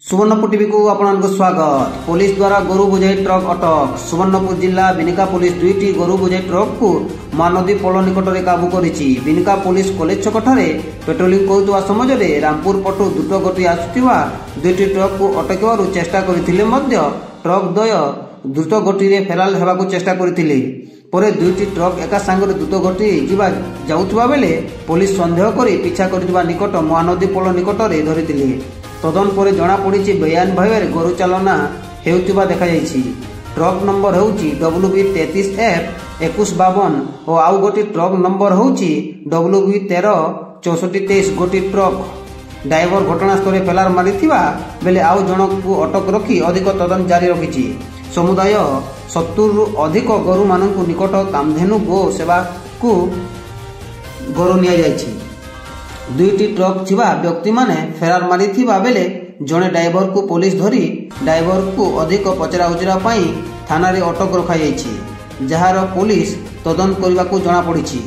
Subarnapur TV को आपको स्वागत। पुलिस द्वारा गोरु बोझाई ट्रक अटक। सुवर्णपुर जिला बिनिका पुलिस दुईटी गोरु बोझाई ट्रक को महानदी पोल निकट में काबू करिछि। बिनिका पुलिस कॉलेज छक ठारे पेट्रोलिंग करुवा समय रामपुर पटु द्रुत गति आसुथिबा दुईटी ट्रक को अटकाइबारु चेष्टा करथिले मध्य ट्रक द्वय द्रुत गति रे फेराल हेबाकु चेष्टा करथिले। परे दुईटी ट्रक एका संगे द्रुत गति जाउथबा बेले पुलिस संदेह करी पिछा करथिबा निकट महानदी पोल निकट में धरिथिले। तदन पर जना पड़ी बेआईन भाव गोरु चालना हेउथिबा देखा जायछि। ट्रक नंबर होउछि WB33F2152 और आउ गोटी ट्रक नंबर होउछि WB136423। गोटी ट्रक ड्राइवर घटनास्थल फेलार मारिथिबा बेले आउ जनक को अटक रखी अधिक तदन जारी रखिछि। समुदाय 70 रु अधिक गोरु मानकु निकट कामधेनु गो सेवा को गोरु निया जायछि। दुईटी ट्रक थिबा व्यक्ति माने फेरार मारिथिबा बेले जणे ड्राइवर को पुलिस धरी ड्राइवर को अधिक पचरा उचरा पाई थाना रे अटक रखा जायछि, जहार पुलिस तदंत करबा को जणा पड़िछि।